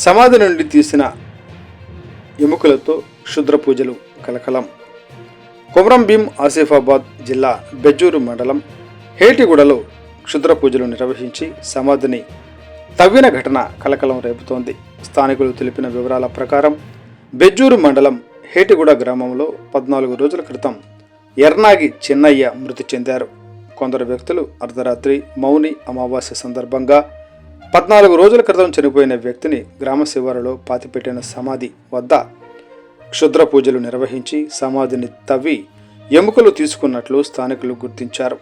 సమాధి నుండి తీసిన ఎముకలతో క్షుద్ర పూజలు కలకలం. కొమరం భీం ఆసిఫాబాద్ జిల్లా బెజ్జూరు మండలం హేటిగూడలో క్షుద్ర పూజలు నిర్వహించి సమాధిని తవ్విన ఘటన కలకలం రేపుతోంది. స్థానికులు తెలిపిన వివరాల ప్రకారం బెజ్జూరు మండలం హేటిగూడ గ్రామంలో 14 రోజుల క్రితం ఎర్నాగి చిన్నయ్య మృతి చెందారు. కొందరు వ్యక్తులు అర్ధరాత్రి మౌని అమావాస్య సందర్భంగా 14 రోజుల క్రితం చనిపోయిన వ్యక్తిని గ్రామ శివారులో పాతిపెట్టిన సమాధి వద్ద క్షుద్ర పూజలు నిర్వహించి సమాధిని తవ్వి ఎముకలు తీసుకున్నట్లు స్థానికులు గుర్తించారు.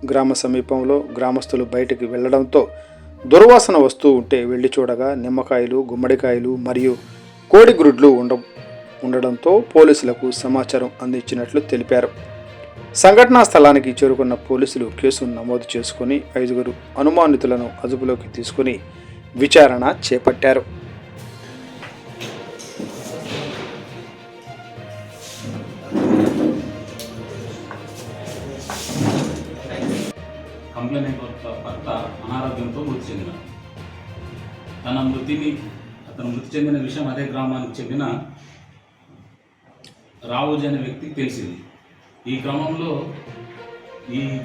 గ్రామ సమీపంలో గ్రామస్తులు బయటికి వెళ్లడంతో దుర్వాసన వస్తూ ఉంటే వెళ్లి చూడగా నిమ్మకాయలు, గుమ్మడికాయలు మరియు కోడిగ్రుడ్లు ఉండడంతో పోలీసులకు సమాచారం అందించినట్లు తెలిపారు. సంఘటనా స్థలానికి చేరుకున్న పోలీసులు కేసును నమోదు చేసుకుని 5 అనుమానితులను అదుపులోకి తీసుకుని విచారణ చేపట్టారు. కంప్లైంట్ భర్త అనారోగ్యంతో మృతి చెందిన అతను మృతి చెందిన విషయం అదే గ్రామానికి చెందిన రావుజీ అనే వ్యక్తికి తెలిసింది. ఈ క్రమంలో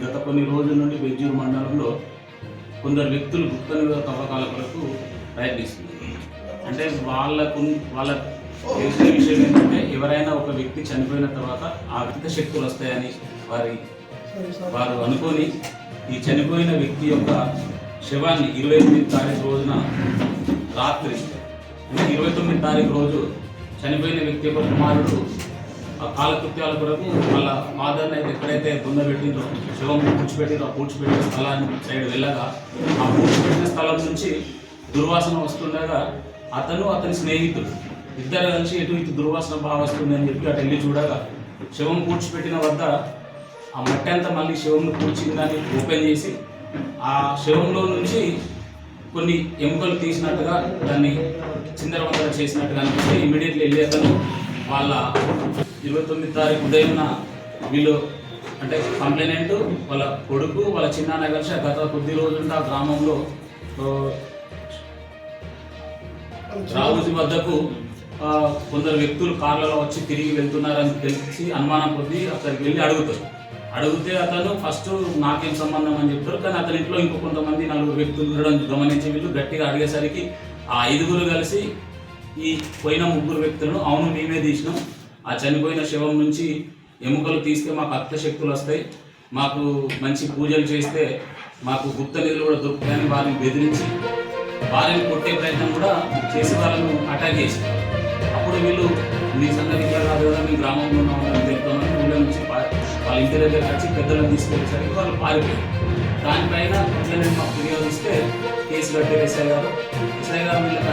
గత కొన్ని రోజుల నుండి బెజ్జూరు మండలంలో కొందరు వ్యక్తులు గుప్త నిధుల తవ్వకాల కొరకు ప్రయత్నిస్తున్నారు. అంటే వాళ్ళ తెలిసిన విషయం ఏంటంటే ఎవరైనా ఒక వ్యక్తి చనిపోయిన తర్వాత ఆ వ్యక్తి శక్తులు వస్తాయని వారు అనుకొని ఈ చనిపోయిన వ్యక్తి యొక్క శవాన్ని 29 తారీఖు రోజున రాత్రి, అంటే 29 తారీఖు రోజు చనిపోయిన వ్యక్తి యొక్క కుమారుడు ఆ కాలకృత్యాల కొరకు వాళ్ళ ఫాదర్ని అయితే ఎక్కడైతే పెట్టిందో శవం పూడ్చిపెట్టిన స్థలాన్ని సైడ్ వెళ్ళగా ఆ పూడ్చిపెట్టిన స్థలం నుంచి దుర్వాసన వస్తుండగా అతని స్నేహితుడు ఇద్దరు కలిసి ఇటు దుర్వాసన బాగా వస్తుంది అని చెప్పి అటు వెళ్ళి చూడగా శవం పూడ్చిపెట్టిన వద్ద ఆ మట్టి అంతా మళ్ళీ శవంను పూడ్చిందని ఓపెన్ చేసి ఆ శవంలో నుంచి కొన్ని ఎముకలు తీసినట్టుగా దాన్ని చిందరవందర చేసినట్టుగా అనిపిస్తే ఇమ్మీడియట్లీ వెళ్ళి అతను వాళ్ళ 29 తారీఖు ఉదయం వీళ్ళు అంటే కంప్లైనెంట్ వాళ్ళ కొడుకు వాళ్ళ చిన్నాన్న కలిసి గత కొద్ది రోజులుంటే ఆ గ్రామంలో రావుజీ వద్దకు కొందరు వ్యక్తులు కార్లలో వచ్చి తిరిగి వెళ్తున్నారని తెలిసి అనుమానం కొద్దీ అక్కడికి వెళ్ళి అడిగితే అతను ఫస్ట్ నాకేం సంబంధం అని చెప్తారు. కానీ అతని ఇంట్లో ఇంకో కొంతమంది 4 వ్యక్తులు ఉండడం గమనించి వీళ్ళు గట్టిగా అడిగేసరికి ఆ 5 కలిసి ఈ పోయిన 3 వ్యక్తులను అవును మేమే తీసినాం, ఆ చనిపోయిన శవం నుంచి ఎముకలు తీస్తే మాకు అర్థశక్తులు వస్తాయి, మాకు మంచి పూజలు చేస్తే మాకు గుప్త నిధులు కూడా దొరుకుతాయని వారిని బెదిరించి వారిని కొట్టే ప్రయత్నం కూడా చేసి వాళ్ళను అటాక్ చేశారు. అప్పుడు వీళ్ళు మీ సంగతి ఇక్కడ కాదు కదా, మీ గ్రామంలో ఉన్న వాళ్ళని తెలుపుతామని ఊళ్ళ నుంచి వాళ్ళ ఇంటి దగ్గర వచ్చి పెద్దలను తీసుకెళ్ళేసరికి వాళ్ళు పారిపోయారు. దానిపైన మాకు ఫిర్యాదు ఇస్తే కేసు కట్టారు ఎస్ఐ గారు వీళ్ళకి